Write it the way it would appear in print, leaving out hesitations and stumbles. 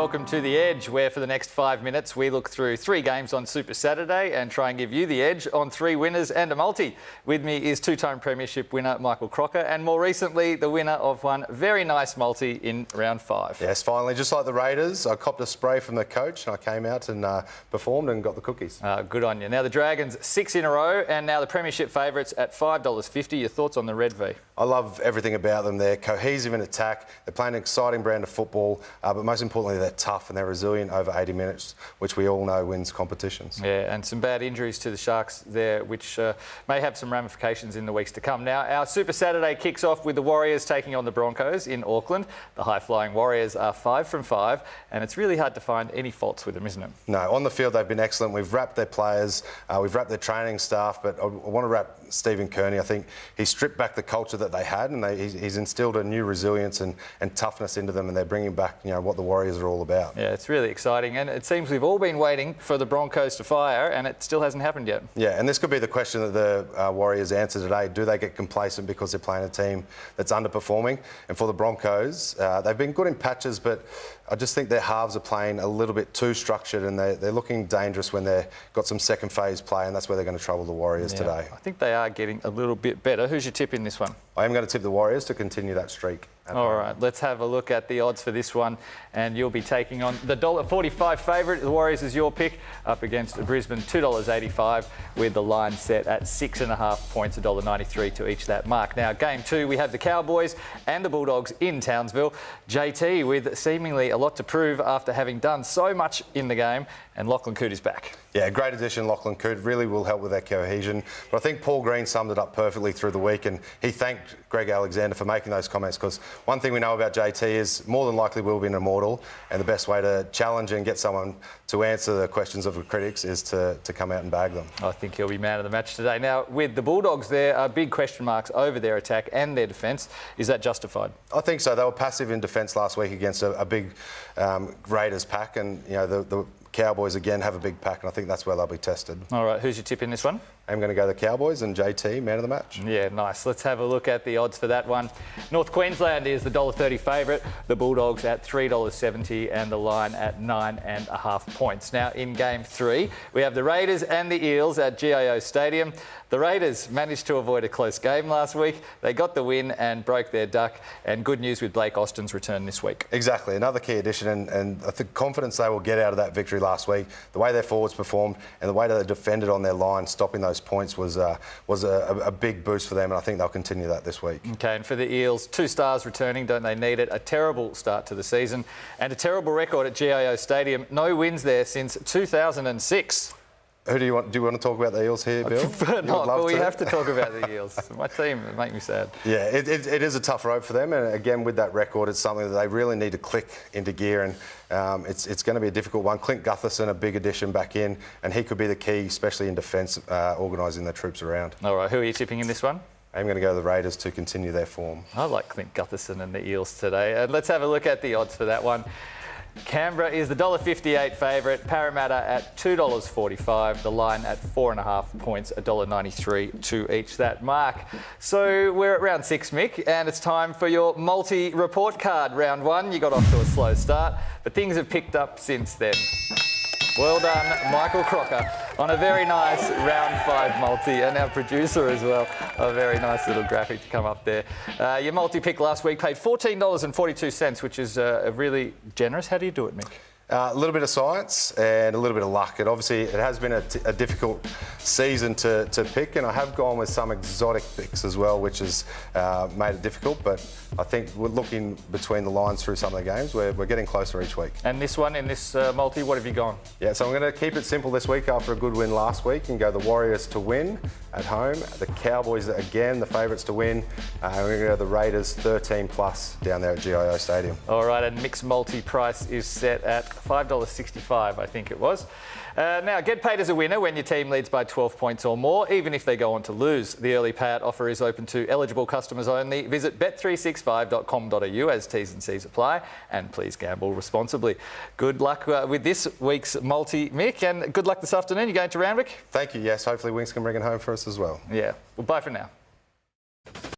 welcome to The Edge, where for the next 5 minutes we look through 3 games on Super Saturday and try and give you the edge on 3 winners and a multi. With me is 2-time premiership winner Michael Crocker and more recently the winner of one very nice multi in round 5. Yes, finally, just like the Raiders, I copped a spray from the coach and I came out and performed and got the cookies. Good on you. Now the Dragons 6 in a row and now the premiership favourites at $5.50. Your thoughts on the Red V? I love everything about them. They're cohesive in attack, they're playing an exciting brand of football, but most importantly they're tough and they're resilient over 80 minutes, which we all know wins competitions. Yeah, and some bad injuries to the Sharks there, which may have some ramifications in the weeks to come. Now, our Super Saturday kicks off with the Warriors taking on the Broncos in Auckland. The high-flying Warriors are 5 from 5, and it's really hard to find any faults with them, isn't it? No, on the field they've been excellent. We've wrapped their players, we've wrapped their training staff, but I want to wrap Stephen Kearney. I think he stripped back the culture that they had, and he's instilled a new resilience and toughness into them, and they're bringing back, you know, what the Warriors are all about. Yeah, it's really exciting, and it seems we've all been waiting for the Broncos to fire, and it still hasn't happened yet. Yeah, and this could be the question that the Warriors answer today. Do they get complacent because they're playing a team that's underperforming? And for the Broncos, they've been good in patches, but I just think their halves are playing a little bit too structured, and they're looking dangerous when they've got some second phase play, and that's where they're going to trouble the Warriors today. I think they are getting a little bit better. Who's your tip in this one? I am going to tip the Warriors to continue that streak. All right, let's have a look at the odds for this one, and you'll be taking on the $1.45 favourite. The Warriors is your pick, up against Brisbane, $2.85, with the line set at 6.5 points, $1.93 to each that mark. Now, game 2, we have the Cowboys and the Bulldogs in Townsville. JT with seemingly a lot to prove after having done so much in the game, and Lachlan Coote is back. Yeah, great addition, Lachlan Coote. Really will help with their cohesion. But I think Paul Green summed it up perfectly through the week, and he thanked Greg Alexander for making those comments, because one thing we know about JT is more than likely will be an immortal, and the best way to challenge and get someone to answer the questions of the critics is to come out and bag them. I think he'll be man of the match today. Now, with the Bulldogs, there are big question marks over their attack and their defence. Is that justified? I think so. They were passive in defence last week against a big Raiders pack, and you know the Cowboys again have a big pack, and I think that's where they'll be tested. All right, who's your tip in this one? I'm going to go the Cowboys and JT, man of the match. Yeah, nice. Let's have a look at the odds for that one. North Queensland is the $1.30 favourite, the Bulldogs at $3.70 and the line at 9.5 points. Now, in Game 3, we have the Raiders and the Eels at GIO Stadium. The Raiders managed to avoid a close game last week. They got the win and broke their duck, and good news with Blake Austin's return this week. Exactly, another key addition, and I think confidence they will get out of that victory last week, the way their forwards performed and the way that they defended on their line, stopping those points was a big boost for them, and I think they'll continue that this week. Okay, and for the Eels, 2 stars returning, don't they need it? A terrible start to the season and a terrible record at GIO Stadium. No wins there since 2006. Who do you want? Do you want to talk about the Eels here, Bill? Not, but we have to talk about the Eels. My team make me sad. Yeah, it is a tough road for them, and again with that record, it's something that they really need to click into gear, and it's going to be a difficult one. Clint Gutherson, a big addition back in, and he could be the key, especially in defence, organising the troops around. All right, who are you tipping in this one? I'm going to go the Raiders to continue their form. I like Clint Gutherson and the Eels today. And let's have a look at the odds for that one. Canberra is the $1.58 favourite, Parramatta at $2.45, the line at 4.5 points, $1.93 to each that mark. So we're at round 6, Mick, and it's time for your multi-report card. Round 1, you got off to a slow start, but things have picked up since then. Well done, Michael Crocker, on a very nice round 5 multi, and our producer as well, a very nice little graphic to come up there. Your multi-pick last week paid $14.42, which is really generous. How do you do it, Mick? A little bit of science and a little bit of luck. And obviously, it has been a difficult season to pick, and I have gone with some exotic picks as well, which has made it difficult. But I think we're looking between the lines through some of the games. We're getting closer each week. And this one, in this multi, what have you gone? Yeah, so I'm going to keep it simple this week after a good win last week and go the Warriors to win at home. The Cowboys, again, the favourites to win. We're going to go the Raiders 13+ down there at GIO Stadium. All right, and mixed multi price is set at $5.65, I think it was. Now, get paid as a winner when your team leads by 12 points or more, even if they go on to lose. The early payout offer is open to eligible customers only. Visit bet365.com.au as T's and C's apply, and please gamble responsibly. Good luck with this week's multi, Mick, and good luck this afternoon. You're going to Randwick? Thank you. Yes, hopefully Wings can bring it home for us as well. Yeah. Well, bye for now.